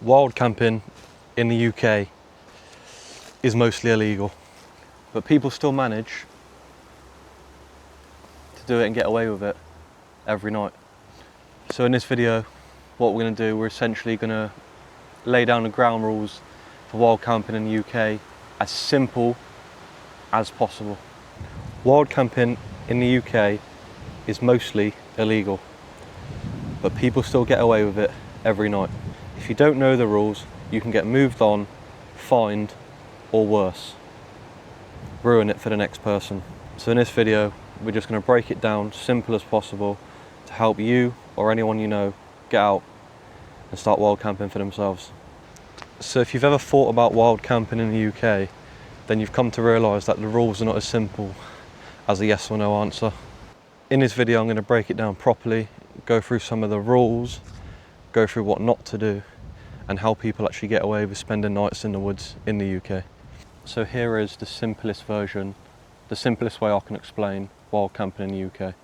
Wild camping in the UK is mostly illegal, but people still manage to do it and get away with it every night. So in this video, what we're going to do, we're essentially going to lay down the ground rules for wild camping in the UK as simple as possible. Wild camping in the UK is mostly illegal, but people still get away with it every night. If you don't know the rules, you can get moved on, fined, or worse, ruin it for the next person. So in this video, we're just going to break it down simple as possible to help you or anyone you know get out and start wild camping for themselves. So if you've ever thought about wild camping in the UK, then you've come to realise that the rules are not as simple as a yes or no answer. In this video, I'm going to break it down properly, go through some of the rules, go through what not to do, and how people actually get away with spending nights in the woods in the UK. So here is the simplest version, the simplest way I can explain wild camping in the UK.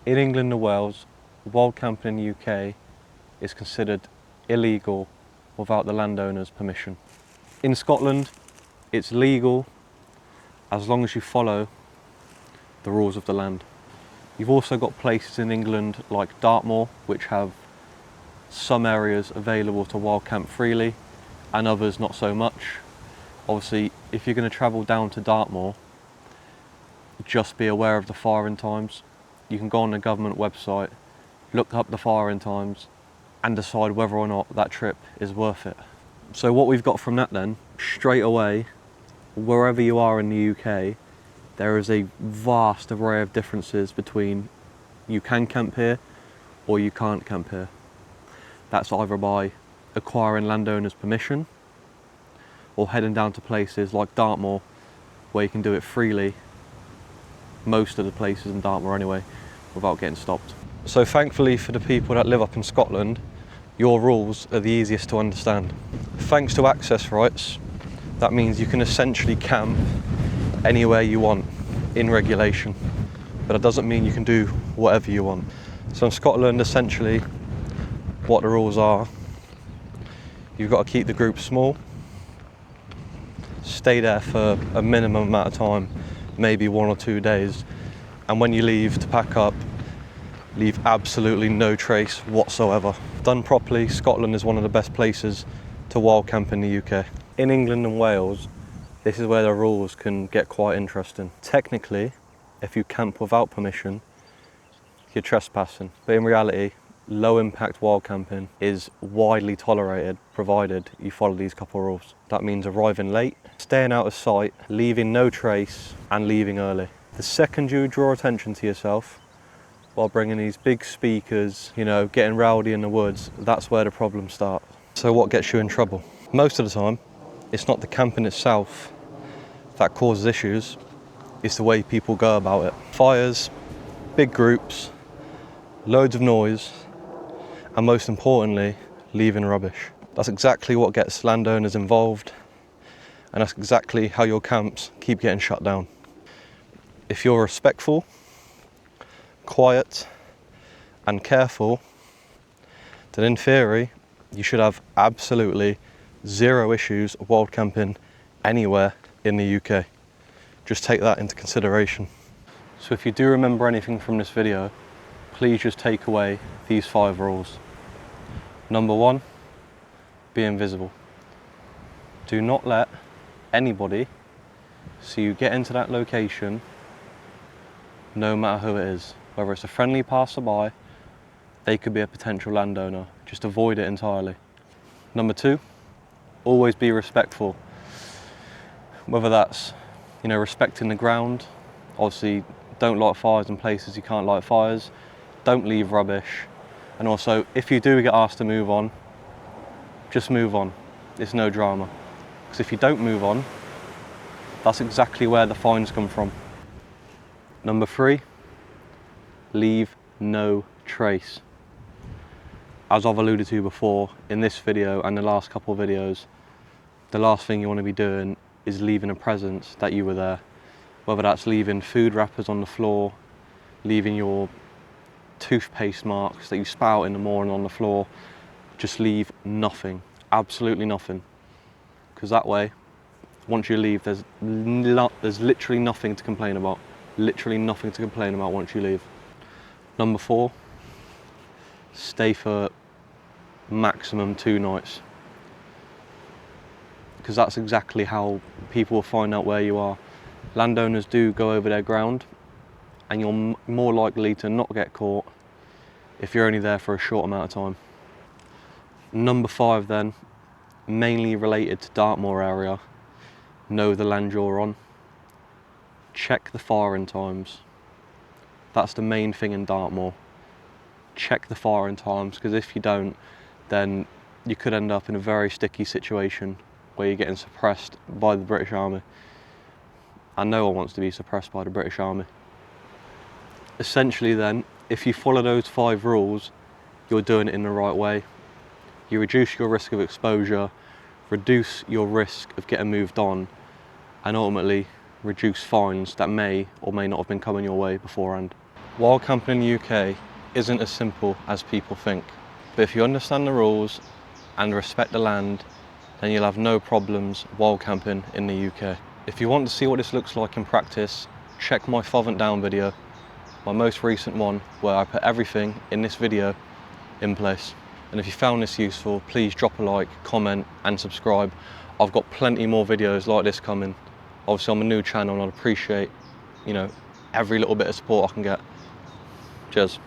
In England and Wales, wild camping in the UK is considered illegal without the landowner's permission. In Scotland, it's legal as long as you follow the rules of the land. You've also got places in England like Dartmoor, which have some areas available to wild camp freely and others not so much. Obviously, if you're going to travel down to Dartmoor, just be aware of the firing times. You can go on the government website, look up the firing times and decide whether or not that trip is worth it. So what we've got from that then, straight away, wherever you are in the UK, there is a vast array of differences between you can camp here or you can't camp here. That's either by acquiring landowners' permission or heading down to places like Dartmoor where you can do it freely, most of the places in Dartmoor anyway, without getting stopped. So thankfully for the people that live up in Scotland, your rules are the easiest to understand. Thanks to access rights, that means you can essentially camp anywhere you want in regulation, but it doesn't mean you can do whatever you want. So in Scotland, essentially, what the rules are, you've got to keep the group small, stay there for a minimum amount of time, maybe 1 or 2 days, and when you leave to pack up, leave absolutely no trace whatsoever. Done properly, Scotland is one of the best places to wild camp in the UK. In England and Wales, this is where the rules can get quite interesting. Technically, if you camp without permission, you're trespassing, but in reality, low impact wild camping is widely tolerated provided you follow these couple of rules. That means arriving late, staying out of sight, leaving no trace, and leaving early. The second you draw attention to yourself while bringing these big speakers, you know, getting rowdy in the woods, that's where the problems start. So what gets you in trouble? Most of the time, it's not the camping itself that causes issues, it's the way people go about it. Fires, big groups, loads of noise, and most importantly, leaving rubbish. That's exactly what gets landowners involved, and that's exactly how your camps keep getting shut down. If you're respectful, quiet, and careful, then in theory, you should have absolutely zero issues of wild camping anywhere in the UK. Just take that into consideration. So if you do remember anything from this video, please just take away these 5 rules. Number 1, be invisible. Do not let anybody see you get into that location, no matter who it is. Whether it's a friendly passerby, they could be a potential landowner. Just avoid it entirely. Number 2, always be respectful. Whether that's, you know, respecting the ground, obviously don't light fires in places you can't light fires, don't leave rubbish, and also if you do get asked to move on, just move on. It's no drama. Because if you don't move on, that's exactly where the fines come from. Number 3, leave no trace. As I've alluded to before in this video and the last couple of videos, the last thing you want to be doing is leaving a presence that you were there. Whether that's leaving food wrappers on the floor, leaving your toothpaste marks that you spout in the morning on the floor, just leave nothing, absolutely nothing. Because that way, once you leave, there's literally nothing to complain about. Literally nothing to complain about once you leave. Number 4, stay for maximum 2 nights. Because that's exactly how people will find out where you are. Landowners do go over their ground, and you're more likely to not get caught if you're only there for a short amount of time. Number 5 then, mainly related to Dartmoor area, know the land you're on. Check the firing times. That's the main thing in Dartmoor. Check the firing times, because if you don't, then you could end up in a very sticky situation where you're getting suppressed by the British Army. And no one wants to be suppressed by the British Army. Essentially then, if you follow those 5 rules, you're doing it in the right way. You reduce your risk of exposure, reduce your risk of getting moved on, and ultimately reduce fines that may or may not have been coming your way beforehand. Wild camping in the UK isn't as simple as people think, but if you understand the rules and respect the land, then you'll have no problems wild camping in the UK. If you want to see what this looks like in practice, check my Foven't Down video, my most recent one, where I put everything in this video in place. And if you found this useful, please drop a like, comment and subscribe. I've got plenty more videos like this coming. Obviously I'm a new channel and I'd appreciate, every little bit of support I can get. Cheers.